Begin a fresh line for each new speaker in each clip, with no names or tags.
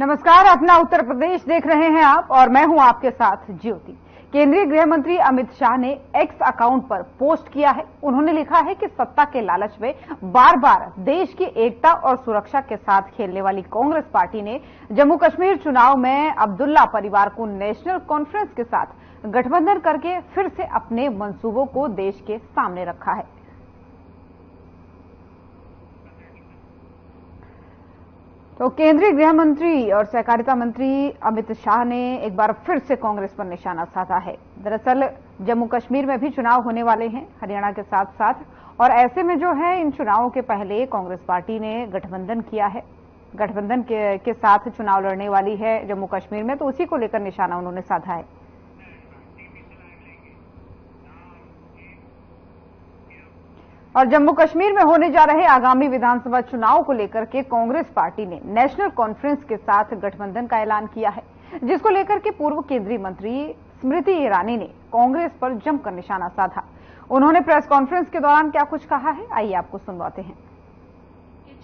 नमस्कार, अपना उत्तर प्रदेश देख रहे हैं आप और मैं हूं आपके साथ ज्योति। केंद्रीय गृह मंत्री अमित शाह ने एक्स अकाउंट पर पोस्ट किया है। उन्होंने लिखा है कि सत्ता के लालच में बार बार देश की एकता और सुरक्षा के साथ खेलने वाली कांग्रेस पार्टी ने जम्मू कश्मीर चुनाव में अब्दुल्ला परिवार को नेशनल कॉन्फ्रेंस के साथ गठबंधन करके फिर से अपने मंसूबों को देश के सामने रखा है। तो केंद्रीय गृह मंत्री और सहकारिता मंत्री अमित शाह ने एक बार फिर से कांग्रेस पर निशाना साधा है। दरअसल जम्मू कश्मीर में भी चुनाव होने वाले हैं हरियाणा के साथ साथ, और ऐसे में जो है इन चुनावों के पहले कांग्रेस पार्टी ने गठबंधन किया है। गठबंधन के साथ चुनाव लड़ने वाली है जम्मू कश्मीर में, तो उसी को लेकर निशाना उन्होंने साधा है। और जम्मू कश्मीर में होने जा रहे आगामी विधानसभा चुनाव को लेकर के कांग्रेस पार्टी ने नेशनल कॉन्फ्रेंस के साथ गठबंधन का ऐलान किया है, जिसको लेकर के पूर्व केंद्रीय मंत्री स्मृति ईरानी ने कांग्रेस पर जमकर निशाना साधा। उन्होंने प्रेस कॉन्फ्रेंस के दौरान क्या कुछ कहा है, आइए आपको सुनवाते हैं।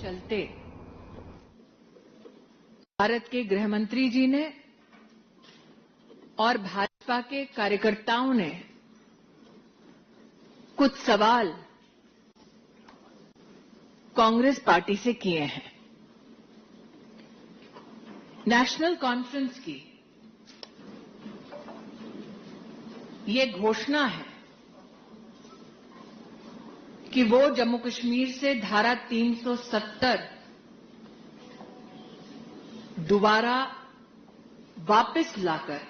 चलते भारत के गृह मंत्री जी ने और भाजपा के कार्यकर्ताओं ने कुछ सवाल कांग्रेस पार्टी से किए हैं। नेशनल कॉन्फ्रेंस की ये घोषणा है कि वो जम्मू कश्मीर से धारा 370 दोबारा वापस लाकर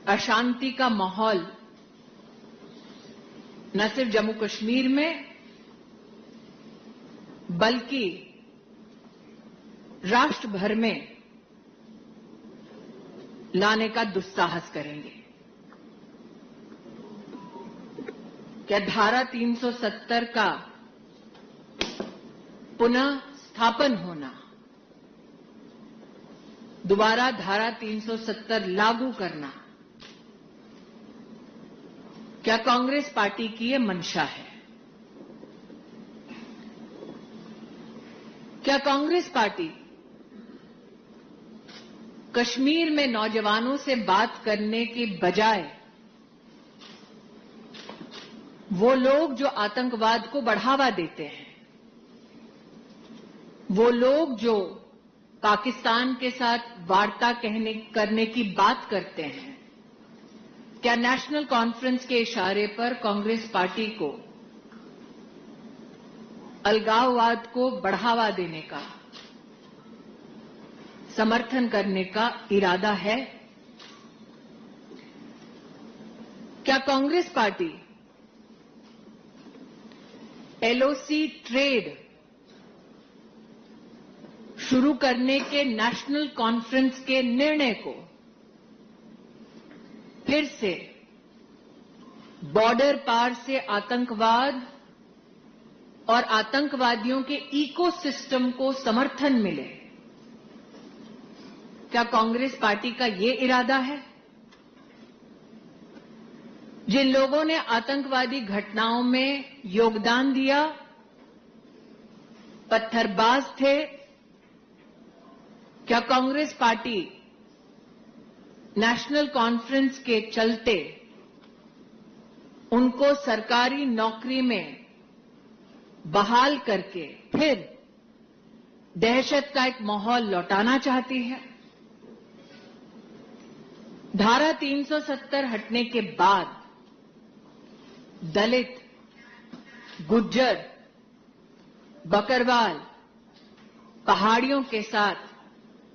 अशांति का माहौल न सिर्फ जम्मू कश्मीर में बल्कि राष्ट्र भर में लाने का दुस्साहस करेंगे। क्या धारा 370 का पुनः स्थापन होना, दोबारा धारा 370 लागू करना, क्या कांग्रेस पार्टी की ये मंशा है? क्या कांग्रेस पार्टी कश्मीर में नौजवानों से बात करने की बजाय वो लोग जो आतंकवाद को बढ़ावा देते हैं, वो लोग जो पाकिस्तान के साथ वार्ता करने की बात करते हैं, क्या नेशनल कॉन्फ्रेंस के इशारे पर कांग्रेस पार्टी को अलगाववाद को बढ़ावा देने का, समर्थन करने का इरादा है? क्या कांग्रेस पार्टी एलओसी ट्रेड शुरू करने के नेशनल कॉन्फ्रेंस के निर्णय को फिर से बॉर्डर पार से आतंकवाद और आतंकवादियों के इकोसिस्टम को समर्थन मिले, क्या कांग्रेस पार्टी का ये इरादा है? जिन लोगों ने आतंकवादी घटनाओं में योगदान दिया, पत्थरबाज थे, क्या कांग्रेस पार्टी नेशनल कॉन्फ्रेंस के चलते उनको सरकारी नौकरी में बहाल करके फिर दहशत का एक माहौल लौटाना चाहती है? धारा 370 हटने के बाद दलित, गुज्जर, बकरवाल, पहाड़ियों के साथ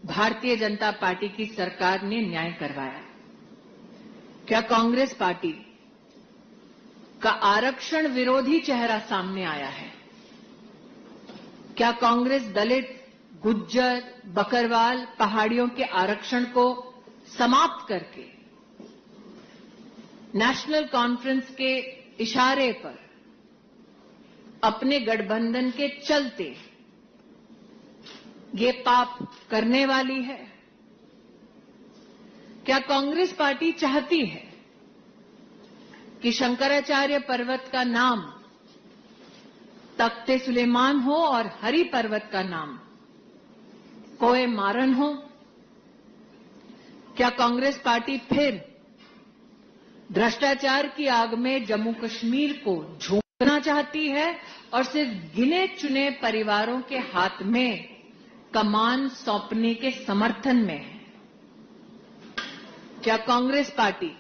भारतीय जनता पार्टी की सरकार ने न्याय करवाया। क्या कांग्रेस पार्टी का आरक्षण विरोधी चेहरा सामने आया है? क्या कांग्रेस दलित, गुज्जर, बकरवाल, पहाड़ियों के आरक्षण को समाप्त करके नेशनल कॉन्फ्रेंस के इशारे पर अपने गठबंधन के चलते ये पाप करने वाली है? क्या कांग्रेस पार्टी चाहती है कि शंकराचार्य पर्वत का नाम तख्ते सुलेमान हो और हरि पर्वत का नाम कोहे मारन हो? क्या कांग्रेस पार्टी फिर भ्रष्टाचार की आग में जम्मू कश्मीर को झोंकना चाहती है और सिर्फ गिने चुने परिवारों के हाथ में कमान सौंपने के समर्थन में है? क्या कांग्रेस पार्टी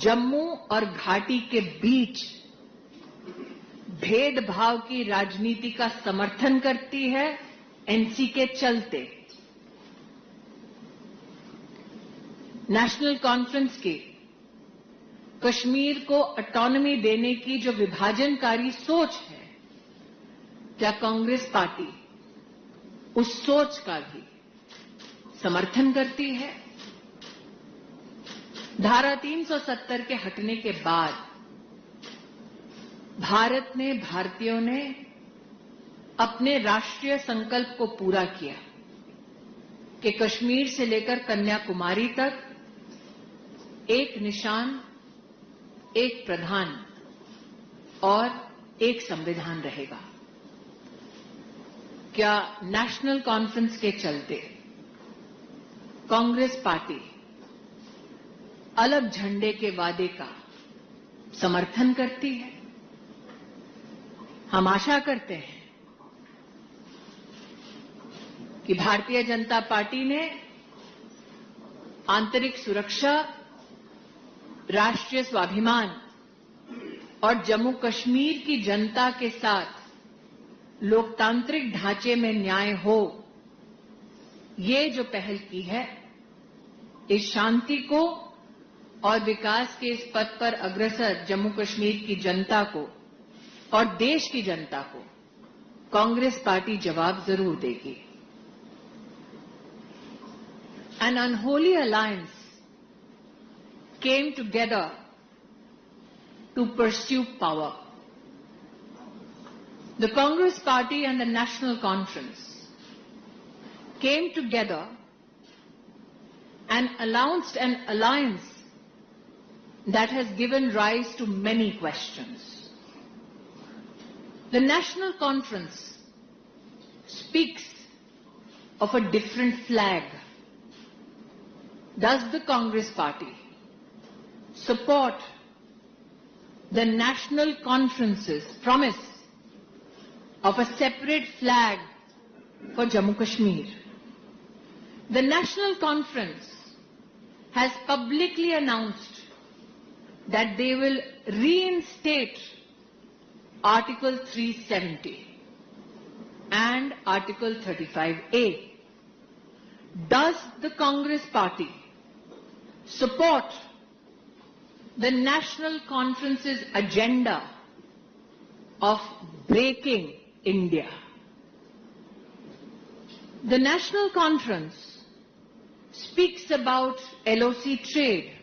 जम्मू और घाटी के बीच भेदभाव की राजनीति का समर्थन करती है एनसी के चलते? नेशनल कॉन्फ्रेंस की कश्मीर को ऑटोनॉमी देने की जो विभाजनकारी सोच है, क्या कांग्रेस पार्टी उस सोच का भी समर्थन करती है? धारा 370 के हटने के बाद भारत ने, भारतीयों ने अपने राष्ट्रीय संकल्प को पूरा किया कि कश्मीर से लेकर कन्याकुमारी तक एक निशान, एक प्रधान और एक संविधान रहेगा। क्या नेशनल कॉन्फ्रेंस के चलते कांग्रेस पार्टी अलग झंडे के वादे का समर्थन करती है? हम आशा करते हैं कि भारतीय जनता पार्टी ने आंतरिक सुरक्षा, राष्ट्रीय स्वाभिमान और जम्मू कश्मीर की जनता के साथ लोकतांत्रिक ढांचे में न्याय हो, ये जो पहल की है, इस शांति को और विकास के इस पथ पर अग्रसर जम्मू कश्मीर की जनता को और देश की जनता को कांग्रेस पार्टी जवाब जरूर देगी। An unholy alliance came together to pursue power. The Congress Party and the National Conference came together and announced an alliance that has given rise to many questions. The National Conference speaks of a different flag. Does the Congress Party support the National Conference's promise of a separate flag for Jammu Kashmir? The National Conference has publicly announced that they will reinstate Article 370 and Article 35A. Does the Congress Party support the National Conference's agenda of breaking India? The National Conference speaks about LOC trade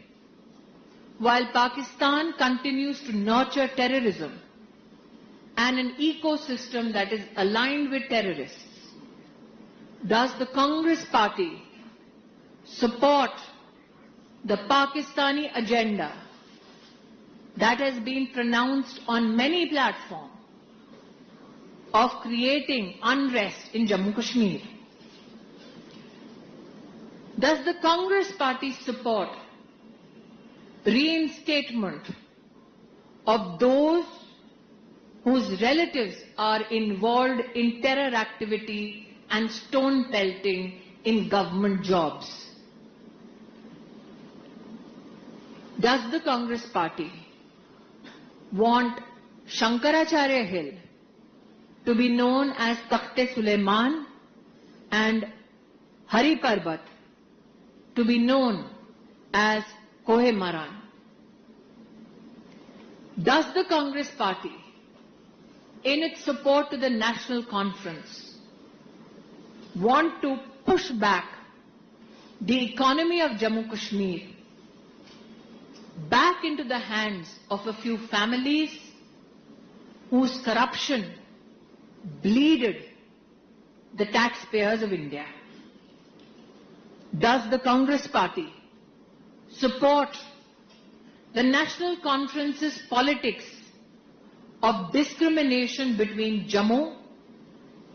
while Pakistan continues to nurture terrorism and an ecosystem that is aligned with terrorists. Does the Congress Party support the Pakistani agenda that has been pronounced on many platforms of creating unrest in Jammu Kashmir? Does the Congress Party support reinstatement of those whose relatives are involved in terror activity and stone pelting in government jobs? Does the Congress Party want Shankaracharya Hill to be known as Takht-e-Sulaiman and Hari Parbat to be known as Kohe Maran? Does the Congress Party, in its support to the National Conference, want to push back the economy of Jammu Kashmir back into the hands of a few families whose corruption bleeded the taxpayers of India? Does the Congress Party support the National Conference's politics of discrimination between Jammu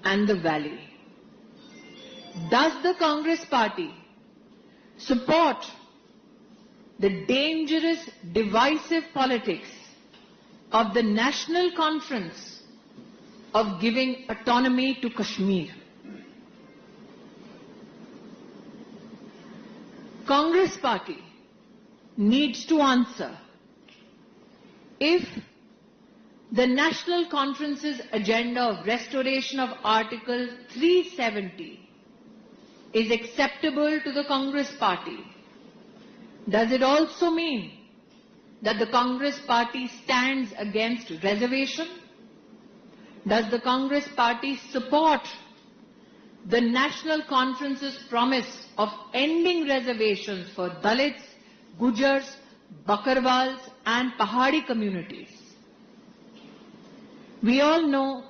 and the Valley? Does the Congress Party support the dangerous, divisive politics of the National Conference of giving autonomy to Kashmir? Congress Party needs to answer if the National Conference's agenda of restoration of Article 370 is acceptable to the Congress Party. Does it also mean that the Congress Party stands against reservation? Does the Congress Party support the National Conference's promise of ending reservations for Dalits, Gujars, Bakarwals and Pahadi communities? We all know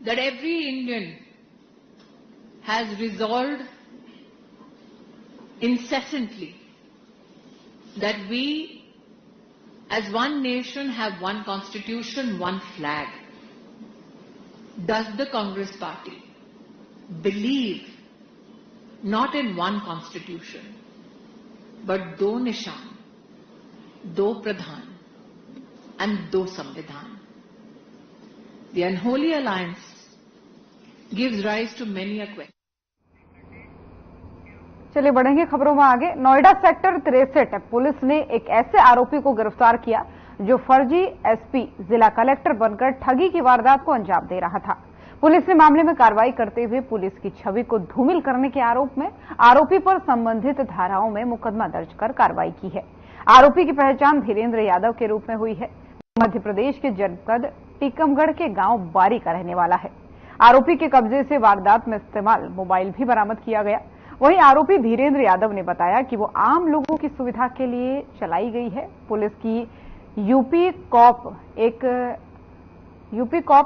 that every Indian has resolved incessantly that we as one nation have one constitution, one flag. Does the Congress Party believe not in one constitution, but do nishan, do pradhan and do samvidhan? The unholy alliance gives rise to many a question.
चलिए बढ़ेंगे खबरों में आगे। Noida sector 63 police ने एक ऐसे आरोपी को गिरफ्तार किया जो फर्जी एसपी जिला कलेक्टर बनकर ठगी की वारदात को अंजाम दे रहा था। पुलिस ने मामले में कार्रवाई करते हुए पुलिस की छवि को धूमिल करने के आरोप में आरोपी पर संबंधित धाराओं में मुकदमा दर्ज कर कार्रवाई की है। आरोपी की पहचान धीरेन्द्र यादव के रूप में हुई है। मध्य प्रदेश के जनपद टीकमगढ़ के गांव बारी का रहने वाला है। आरोपी के कब्जे से वारदात में इस्तेमाल मोबाइल भी बरामद किया गया। वहीं आरोपी धीरेन्द्र यादव ने बताया कि वो आम लोगों की सुविधा के लिए चलाई गई है। पुलिस की यूपी कॉप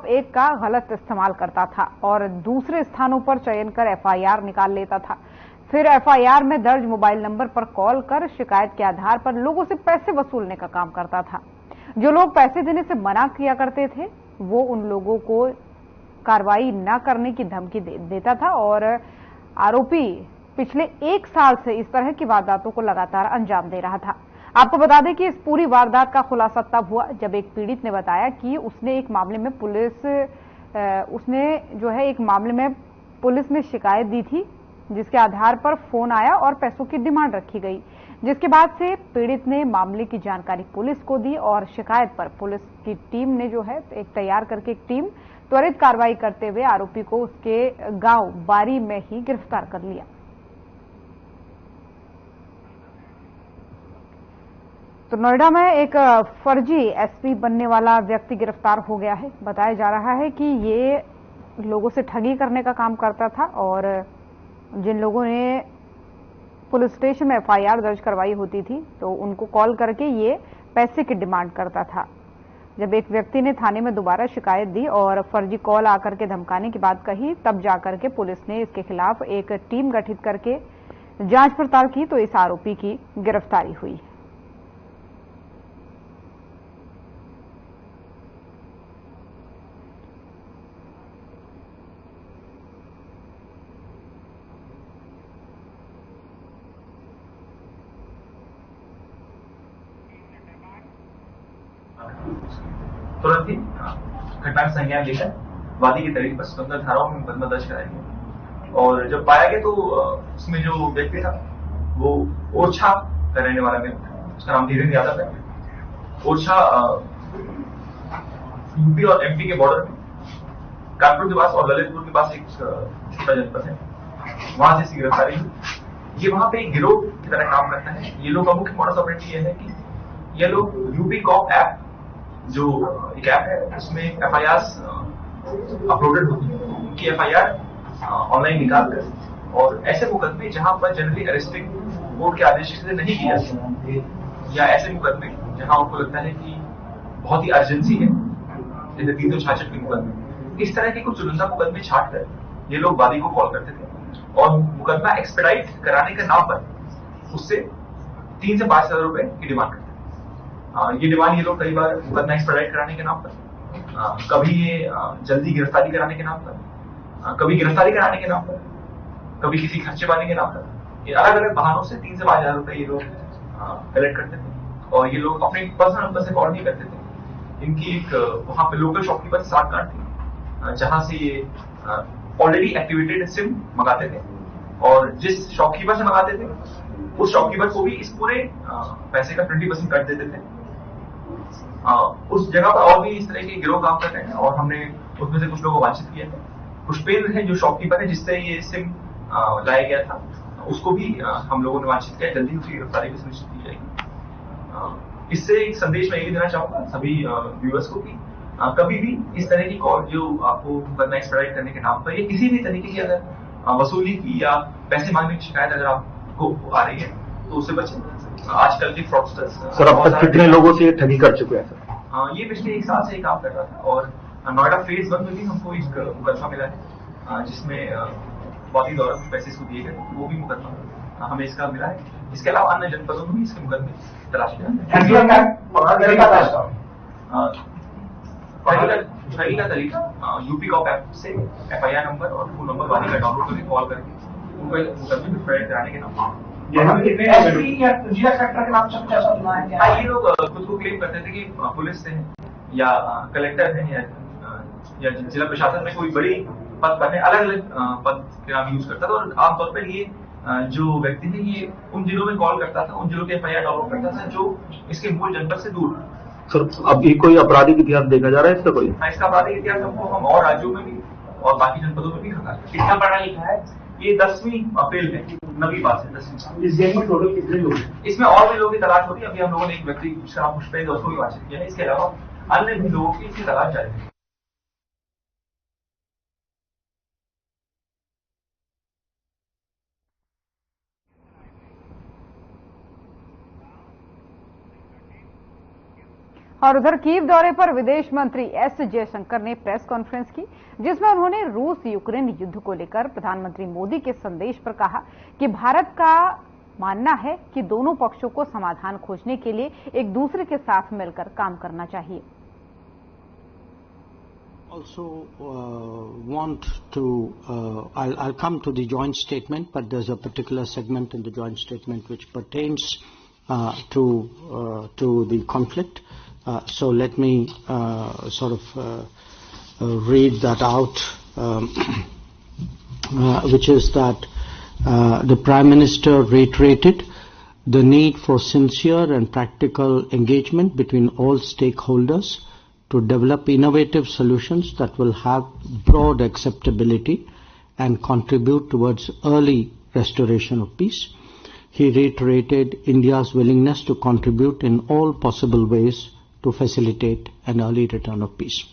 1 का गलत इस्तेमाल करता था और दूसरे स्थानों पर चयन कर एफआईआर निकाल लेता था। फिर एफआईआर में दर्ज मोबाइल नंबर पर कॉल कर शिकायत के आधार पर लोगों से पैसे वसूलने का काम करता था। जो लोग पैसे देने से मना किया करते थे वो उन लोगों को कार्रवाई न करने की धमकी देता था और आरोपी पिछले 1 साल से इस तरह की वारदातों को लगातार अंजाम दे रहा था। आपको बता दें कि इस पूरी वारदात का खुलासा तब हुआ जब एक पीड़ित ने बताया कि उसने एक मामले में पुलिस में शिकायत दी थी, जिसके आधार पर फोन आया और पैसों की डिमांड रखी गई, जिसके बाद से पीड़ित ने मामले की जानकारी पुलिस को दी और शिकायत पर पुलिस की टीम ने तैयार करके एक टीम त्वरित कार्रवाई करते हुए आरोपी को उसके गांव बारी में ही गिरफ्तार कर लिया। तो नोएडा में एक फर्जी एसपी बनने वाला व्यक्ति गिरफ्तार हो गया है। बताया जा रहा है कि ये लोगों से ठगी करने का काम करता था और जिन लोगों ने पुलिस स्टेशन में एफआईआर दर्ज करवाई होती थी तो उनको कॉल करके ये पैसे की डिमांड करता था। जब एक व्यक्ति ने थाने में दोबारा शिकायत दी और फर्जी कॉल आकर के धमकाने की बात कही, तब जाकर के पुलिस ने इसके खिलाफ एक टीम गठित करके जांच पड़ताल की तो इस आरोपी की गिरफ्तारी हुई।
तुरंत ही घटना का संज्ञान लेकर वादी की तारीख पर स्वतंत्र धाराओं में मुकदमा दर्ज कराया गया और जब पाया गया तो उसमें जो व्यक्ति था वो ओरछा का रहने वाला व्यक्ति था। उसका नाम धीरेन्द्र यादव है। ओरछा यूपी और एमपी के बॉर्डर में कानपुर के पास और ललितपुर के पास एक छोटा जनपद है, वहां से इसकी गिरफ्तारी हुई। ये वहां पे एक गिरोह की तरह काम करता है। ये लोग का मुख्य मॉडस ऑपरेंडी यह है कि ये लोग यूपी कॉप ऐप जो एक ऐप है उसमें एफआईआर अपलोडेड होती है, उनकी एफआईआर ऑनलाइन निकाल कर और ऐसे मुकदमे जहां पर जनरली अरेस्टिंग कोर्ट के आदेश से नहीं किया जाता या ऐसे मुकदमे जहां उनको लगता है कि बहुत ही अर्जेंसी है, जैसे 366 के मुकदमे, इस तरह के कुछ चुनिंदा मुकदमे छाट कर ये लोग वादी को कॉल करते थे और मुकदमा एक्सपेडाइट कराने के नाम पर उससे 3 से 5 हजार रुपए की डिमांड करते थे। ये डिमांड ये लोग कई बार मुकदमा एक्सपेडाइट कराने के नाम पर, कभी ये जल्दी गिरफ्तारी कराने के नाम पर, कभी गिरफ्तारी कराने के नाम पर कभी किसी खर्चे पानी के नाम पर ये अलग अलग बहानों से 3 से 5 हजार रुपए ये लोग कलेक्ट करते थे और ये लोग अपने पर्सनल नंबर से कॉल नहीं करते थे। इनकी एक वहां पे लोकल शॉपकीपर 7 कार्ड थी जहां से ये ऑलरेडी एक्टिवेटेड सिम मंगाते थे और जिस शॉपकीपर से मंगाते थे उस शॉपकीपर को भी इस पूरे पैसे का 20% कट देते थे। उस जगह पर और भी इस तरह के गिरोह काम कर रहे हैं और हमने उसमें से कुछ लोगों को वांछित किया है। पुष्पेंद्र है जो शॉपकीपर है जिससे ये सिम लाया गया था, उसको भी हम लोगों ने वांछित किया। जल्दी उसकी गिरफ्तारी भी सुनिश्चित की जाएगी। इससे एक संदेश मैं ये देना चाहूंगा सभी व्यूअर्स को कि कभी भी इस तरह की कॉल जो आपको मुकदमा एक्सट्राडिट करने के नाम पर या किसी भी तरीके की अगर वसूली की या पैसे मांगने की शिकायत अगर आपको आ रही है तो उससे बचें। आजकल के फ्रॉडस्टर्स
सर अब तक कितने लोगों से ये ठगी कर चुके हैं सर?
ये पिछले 1 साल से काम कर रहा था और नोएडा फेज 1 में भी हमको एक मुकदमा मिला है जिसमें बहुत ही दौरान पैसे इसको दिए गए, वो भी मुकदमा हमें इसका मिला है। इसके अलावा अन्य जनपदों में भी इसके मुकदमे तलाश ठगी का तरीका यूपी कॉप ऐप से FIR नंबर और फोन नंबर वाली का डाउनलोड करके कॉल करके उनको मुकदमे डिस्ट्रॉय कराने के नाम ये लोग खुद को क्लेम करते थे कि पुलिस से है या कलेक्टर है या जिला प्रशासन में कोई बड़ी पद पर है, अलग अलग पद के नाम यूज करता था और आमतौर पर ये जो व्यक्ति है ये उन जिलों में कॉल करता था, उन जिलों के FIR डाउनलोड करता था जो इसके मूल जनपद से दूर।
सर अभी कोई आपराधिक इतिहास देखा जा रहा है इसका कोई?
इसका आपराधिक इतिहास हमको हम और राज्यों में भी और बाकी जनपदों में भी खंगा है। कितना पढ़ा लिखा है? ये 10वीं फेल है, 9वीं पास है 10वीं।
इस गैंग में टोटल कितने लोग हैं?
इसमें और भी लोगों की तलाश हो रही है। अभी हम लोगों ने एक व्यक्ति जिसका नाम पुष्पेंद्र उसको भी वांछित किया है। इसके अलावा अन्य भी लोगों की इसकी तलाश जारी है।
और उधर कीव दौरे पर विदेश मंत्री एस जयशंकर ने प्रेस कॉन्फ्रेंस की जिसमें उन्होंने रूस यूक्रेन युद्ध को लेकर प्रधानमंत्री मोदी के संदेश पर कहा कि भारत का मानना है कि दोनों पक्षों को समाधान खोजने के लिए एक दूसरे के साथ मिलकर काम करना चाहिए।
Also want to I'll come to the joint statement, but there's a particular segment in the joint statement which pertains to the conflict. So let me read that out, which is that the Prime Minister reiterated the need for sincere and practical engagement between all stakeholders to develop innovative solutions that will have broad acceptability and contribute towards early restoration of peace. He reiterated India's willingness to contribute in all possible ways to facilitate an early return of peace.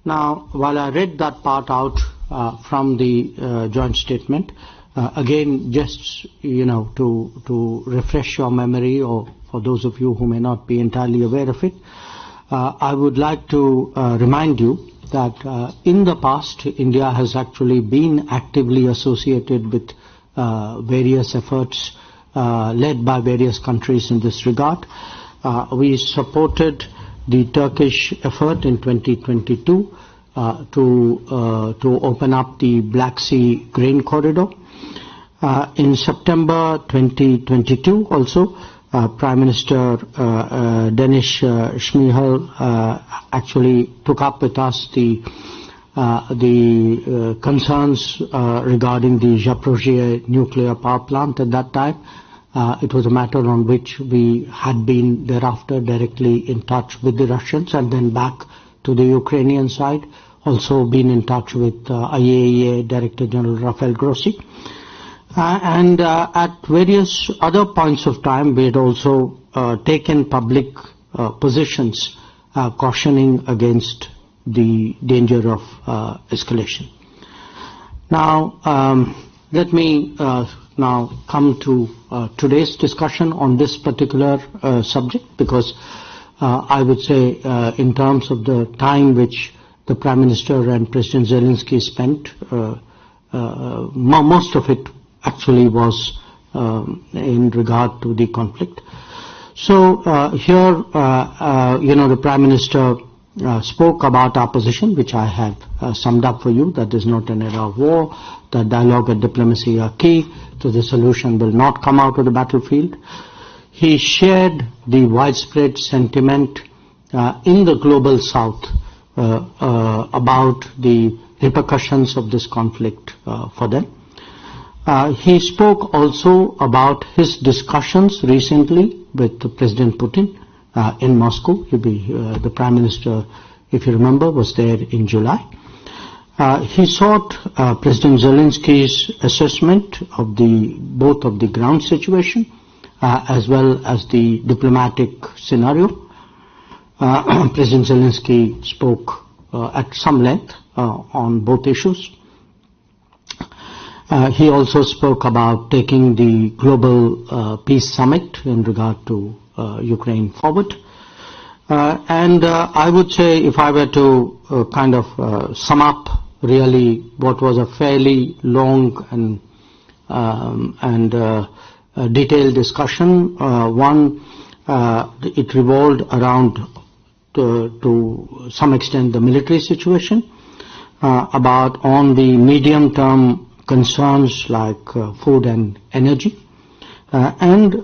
Now, while I read that part out from the joint statement, again, just to refresh your memory, or for those of you who may not be entirely aware of it, I would like to remind you that in the past, India has actually been actively associated with various efforts led by various countries in this regard. We supported the Turkish effort in 2022 to open up the Black Sea grain corridor. In September 2022 also, Prime Minister Denis Shmyhal actually took up with us the concerns regarding the Zaporizhzhia nuclear power plant. At that time, it was a matter on which we had been thereafter directly in touch with the Russians, and then back to the Ukrainian side, also been in touch with IAEA Director General Rafael Grossi. And at various other points of time, we had also taken public positions cautioning against the danger of escalation. Now, let me now come to today's discussion on this particular subject, because I would say in terms of the time which the Prime Minister and President Zelensky spent, most of it actually was in regard to the conflict. So here, the Prime Minister spoke about our position, which I have summed up for you, that there is not an era of war, that dialogue and diplomacy are key to the solution, will not come out of the battlefield. He shared the widespread sentiment in the global south about the repercussions of this conflict for them. He spoke also about his discussions recently with President Putin in Moscow. The Prime Minister, if you remember, was there in July. He sought President Zelensky's assessment of both of the ground situation as well as the diplomatic scenario. President Zelensky spoke at some length on both issues. He also spoke about taking the global peace summit in regard to Ukraine forward. And I would say, if I were to kind of sum up really what was a fairly long and detailed discussion, it revolved around to some extent the military situation, about on the medium-term concerns like food and energy, and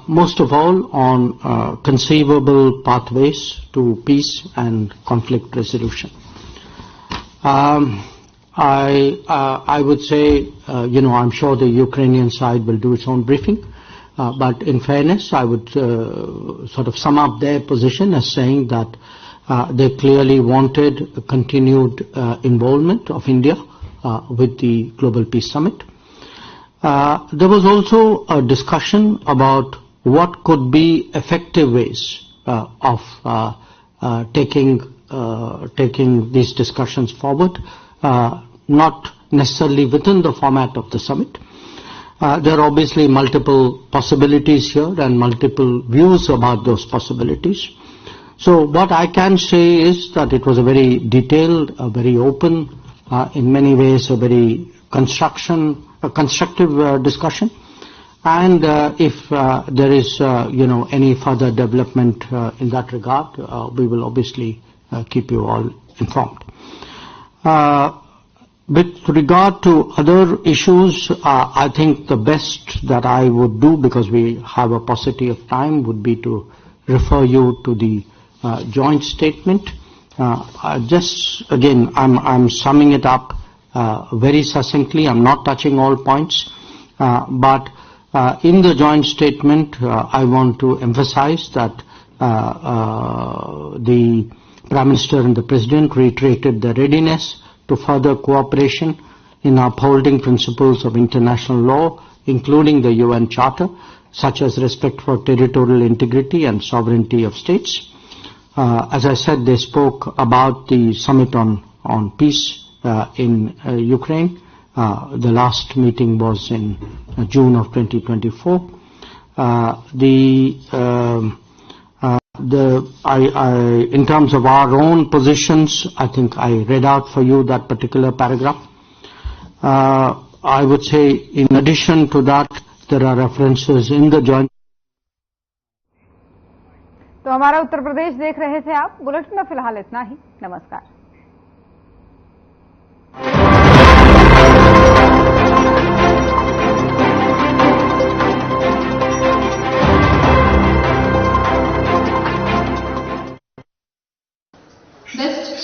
most of all on conceivable pathways to peace and conflict resolution. I would say, I'm sure the Ukrainian side will do its own briefing, but in fairness, I would sort of sum up their position as saying that they clearly wanted a continued involvement of India with the Global Peace Summit. There was also a discussion about what could be effective ways of taking these discussions forward, not necessarily within the format of the summit. There are obviously multiple possibilities here and multiple views about those possibilities. So what I can say is that it was a very detailed, a very open, in many ways a very constructive discussion. And if there is any further development in that regard, we will obviously keep you all informed. With regard to other issues, I think the best that I would do, because we have a paucity of time, would be to refer you to the joint statement. Just again, I'm summing it up very succinctly. I'm not touching all points, but in the joint statement, I want to emphasize that the Prime Minister and the President reiterated their readiness to further cooperation in upholding principles of international law, including the UN Charter, such as respect for territorial integrity and sovereignty of states. As I said, they spoke about the summit on peace in Ukraine. The last meeting was in June of 2024. In terms of our own positions, I think I read out for you that particular paragraph. I would say, in addition to that, there are references in the joint.
तो हमारा उत्तर प्रदेश देख रहे थे आप। Bulletin में फिलहाल इतना ही। नमस्कार।